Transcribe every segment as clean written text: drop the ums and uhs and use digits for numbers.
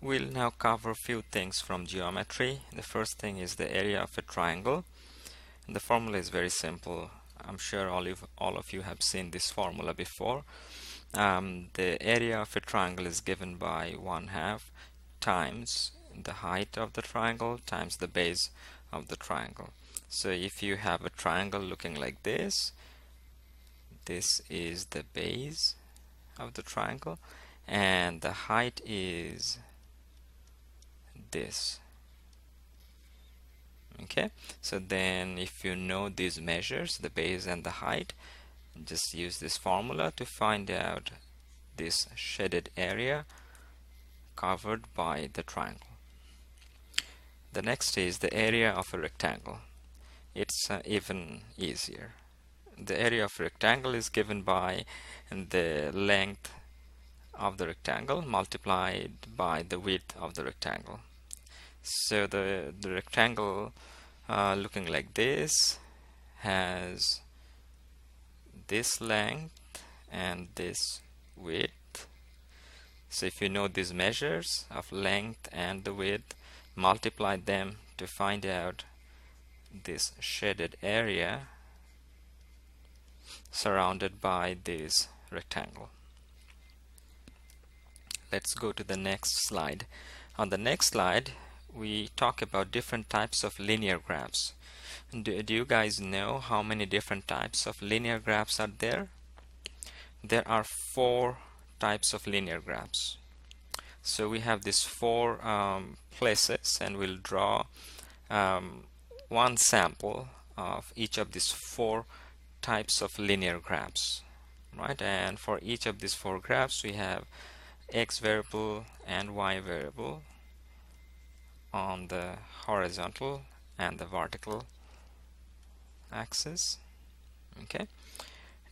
We'll now cover a few things from geometry. The first thing is the area of a triangle. And the formula is very simple. I'm sure all of you have seen this formula before. The area of a triangle is given by 1/2 times the height of the triangle times the base of the triangle. So if you have a triangle looking like this is the base of the triangle, and the height is this. Okay, so then if you know these measures, the base and the height, just use this formula to find out this shaded area covered by the triangle. The next is the area of a rectangle. It's even easier. The area of a rectangle is given by the length of the rectangle multiplied by the width of the rectangle. So the rectangle looking like this has this length and this width. So if you know these measures of length and the width, multiply them to find out this shaded area surrounded by this rectangle. Let's go to the next slide. On the next slide, we talk about different types of linear graphs. Do you guys know how many different types of linear graphs are there? There are 4 types of linear graphs. So we have these 4 places, and we'll draw one sample of each of these 4 types of linear graphs, right? And for each of these 4 graphs, we have x variable and y variable on the horizontal and the vertical axis. Okay,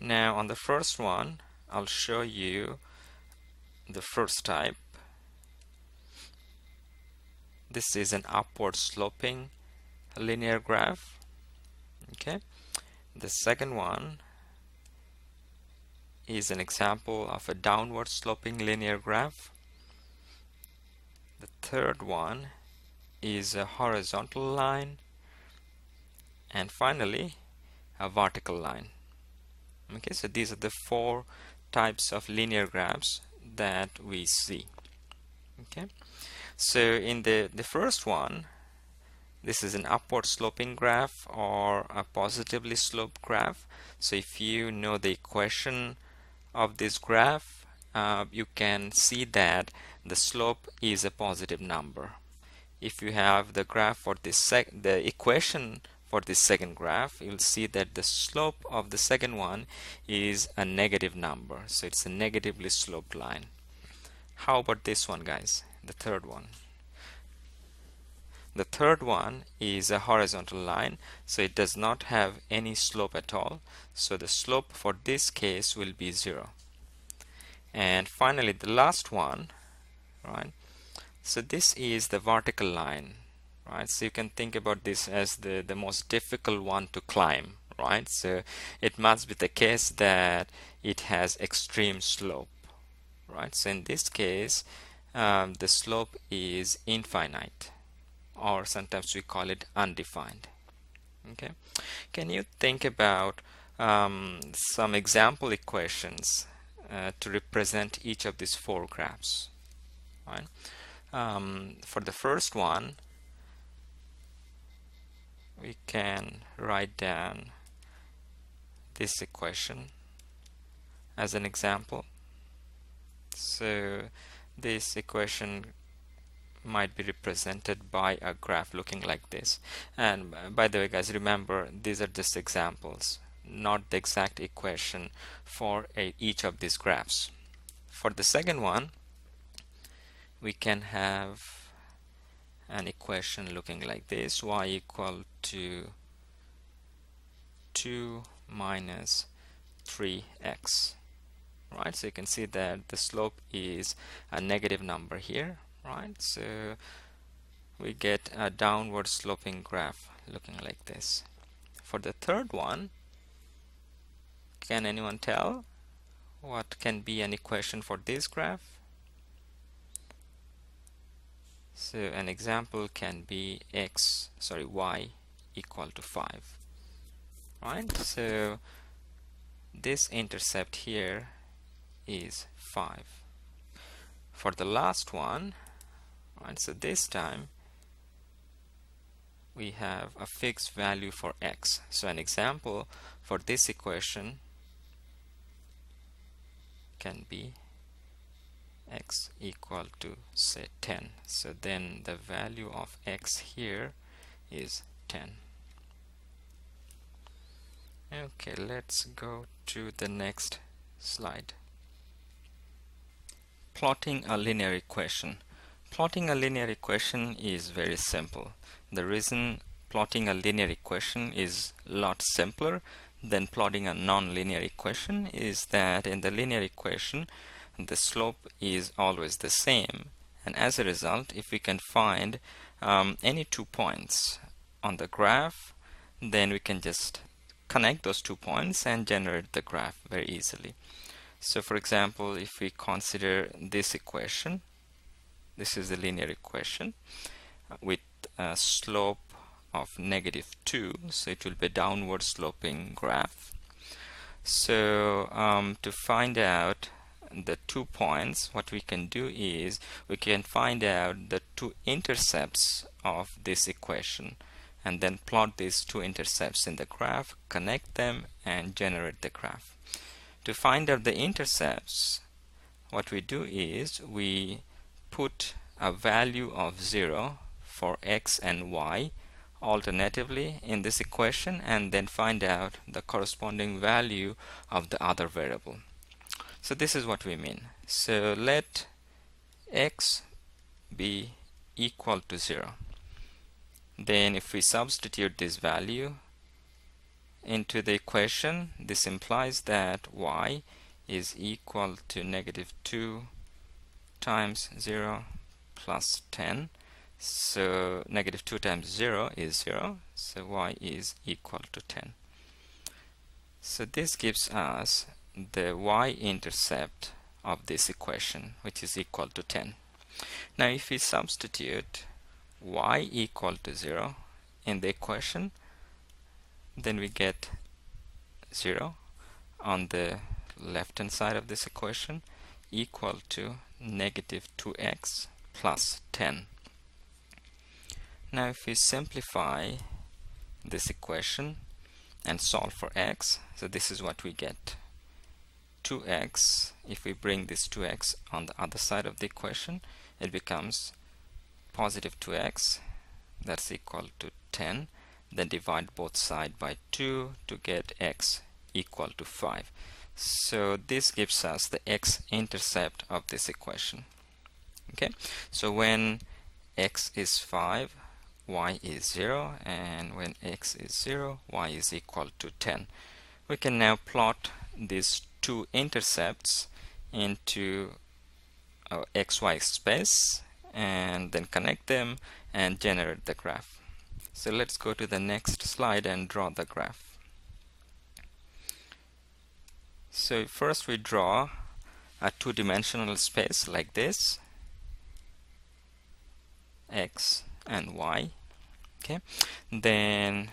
now on the first one, I'll show you the first type. This is an upward sloping linear graph. Okay, the second one is an example of a downward sloping linear graph. The third one is a horizontal line, and finally a vertical line. Okay, so these are the 4 types of linear graphs that we see. Okay, so in the first one, this is an upward sloping graph or a positively sloped graph. So if you know the equation of this graph, you can see that the slope is a positive number. If you have the graph for the equation for this second graph, you'll see that the slope of the second one is a negative number. So it's a negatively sloped line. How about this one, guys? The third one. The third one is a horizontal line, so it does not have any slope at all. So the slope for this case will be 0. And finally, the last one, right? So this is the vertical line, right? So you can think about this as the most difficult one to climb, right? So it must be the case that it has extreme slope, right? So in this case, the slope is infinite, or sometimes we call it undefined. Okay, can you think about some example equations to represent each of these 4 graphs, right? For the first one, we can write down this equation as an example. So this equation might be represented by a graph looking like this. And by the way, guys, remember, these are just examples, not the exact equation for each of these graphs. For the second one, we can have an equation looking like this: y equal to 2 minus 3x, right? So you can see that the slope is a negative number here, right? So we get a downward sloping graph looking like this. For the third one, can anyone tell what can be an equation for this graph? So an example can be y equal to 5. Right? So this intercept here is 5. For the last one, right, so this time we have a fixed value for x. So an example for this equation can be x equal to, say, 10. So then the value of x here is 10. Okay, let's go to the next slide. Plotting a linear equation. Plotting a linear equation is very simple. The reason plotting a linear equation is a lot simpler than plotting a non-linear equation is that in the linear equation the slope is always the same, and as a result, if we can find any 2 points on the graph, then we can just connect those 2 points and generate the graph very easily. So for example, if we consider this equation, this is the linear equation with a slope of -2, so it will be a downward sloping graph. So to find out the 2 points, what we can do is we can find out the 2 intercepts of this equation and then plot these 2 intercepts in the graph, connect them and generate the graph. To find out the intercepts, what we do is we put a value of 0 for x and y alternatively in this equation and then find out the corresponding value of the other variable. So this is what we mean. So let x be equal to 0. Then if we substitute this value into the equation, this implies that y is equal to -2 times 0 plus 10. So -2 times 0 is 0, so y is equal to 10. So this gives us the y-intercept of this equation, which is equal to 10. Now if we substitute y equal to 0 in the equation, then we get 0 on the left hand side of this equation equal to -2x plus 10. Now if we simplify this equation and solve for x, so this is what we get. 2x, if we bring this 2x on the other side of the equation, it becomes positive 2x, that's equal to 10. Then divide both sides by 2 to get x equal to 5. So this gives us the x-intercept of this equation. Okay, so when x is 5, y is 0, and when x is 0, y is equal to 10. We can now plot these 2 intercepts into our xy space and then connect them and generate the graph. So let's go to the next slide and draw the graph. So first we draw a 2-dimensional space like this, x and y. Okay, then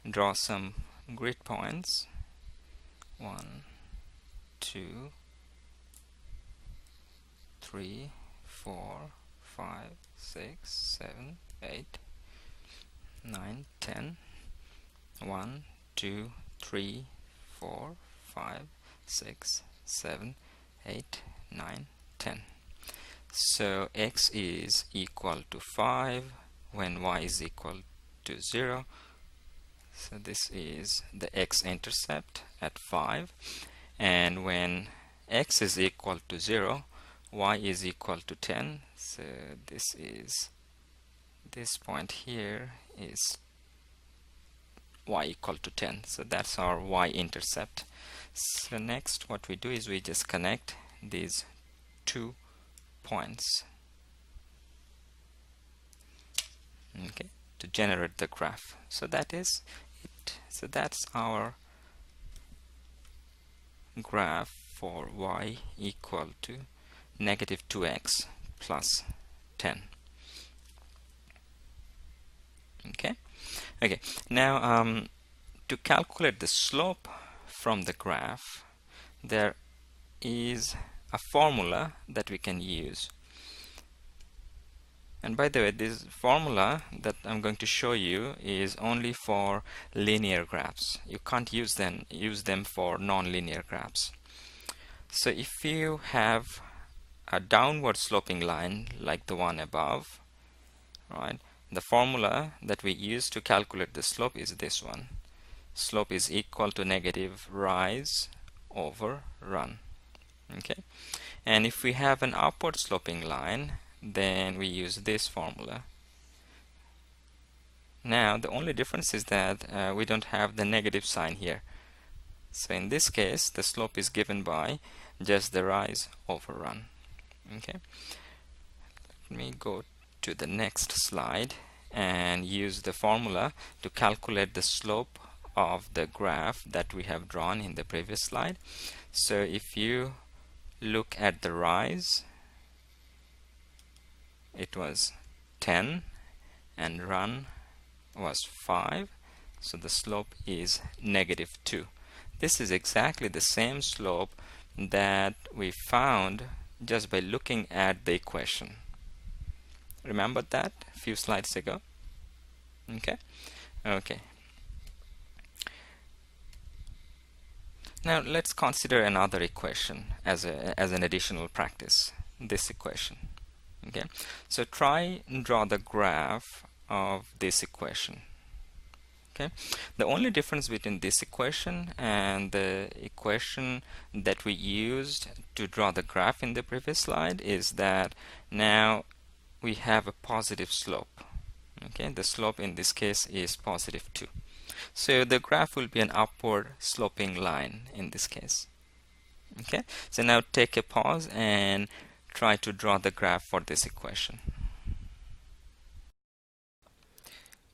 draw some grid points, 1, 2, 3, 4, 5, 6, 7, 8, 9, 10. 1, 2, 3, 4, 5, 6, 7, 8, 9, 10. So x is equal to 5 when y is equal to 0. So this is the x-intercept at 5. And when x is equal to 0, y is equal to 10. So this point here is y equal to 10. So that's our y-intercept. So next what we do is we just connect these 2 points, okay, to generate the graph. So that is it. So that's our graph for y equal to -2x plus 10. Okay, now to calculate the slope from the graph, there is a formula that we can use. And by the way, this formula that I'm going to show you is only for linear graphs. You can't use them for non-linear graphs. So if you have a downward sloping line like the one above, right, the formula that we use to calculate the slope is this one. Slope is equal to negative rise over run. Okay, and if we have an upward sloping line, then we use this formula. Now the only difference is that we don't have the negative sign here. So in this case, the slope is given by just the rise over run. Okay, let me go to the next slide and use the formula to calculate the slope of the graph that we have drawn in the previous slide. So if you look at the rise, it was 10 and run was 5, so the slope is negative 2. This is exactly the same slope that we found just by looking at the equation. Remember that a few slides ago? Okay. Now let's consider another equation as an additional practice. This equation. Okay, so try and draw the graph of this equation. Okay, the only difference between this equation and the equation that we used to draw the graph in the previous slide is that now we have a positive slope. Okay, the slope in this case is positive 2. So the graph will be an upward sloping line in this case. Okay, so now take a pause and try to draw the graph for this equation.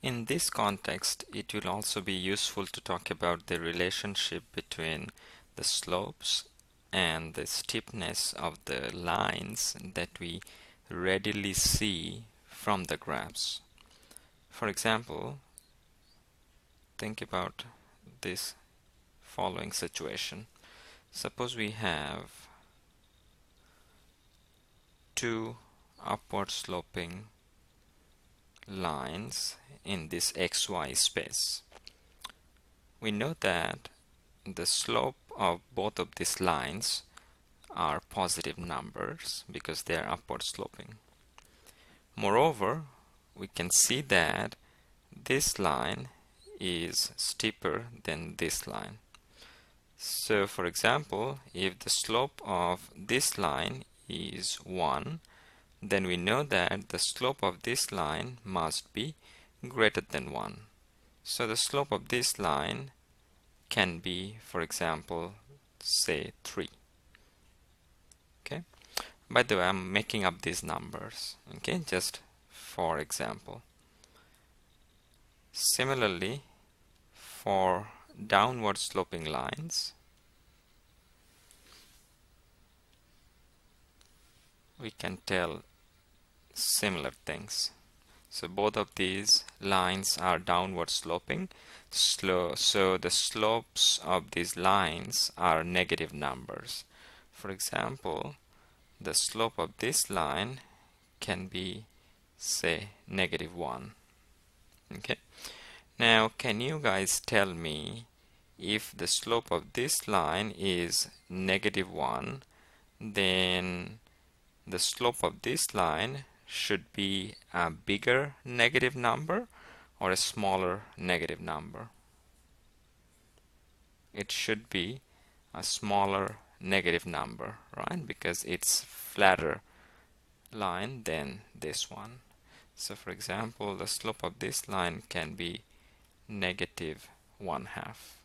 In this context, it will also be useful to talk about the relationship between the slopes and the steepness of the lines that we readily see from the graphs. For example, think about this following situation. Suppose we have two upward sloping lines in this XY space. We know that the slope of both of these lines are positive numbers because they are upward sloping. Moreover, we can see that this line is steeper than this line. So for example, if the slope of this line is 1, then we know that the slope of this line must be greater than 1. So the slope of this line can be, for example, say 3. Okay. By the way, I'm making up these numbers, okay, just for example. Similarly, for downward sloping lines, we can tell similar things. So both of these lines are downward sloping, so the slopes of these lines are negative numbers. For example, the slope of this line can be, say, -1. Okay. Now, can you guys tell me if the slope of this line is -1, then the slope of this line should be a bigger negative number or a smaller negative number? It should be a smaller negative number, right? Because it's flatter line than this one. So for example, the slope of this line can be -1/2.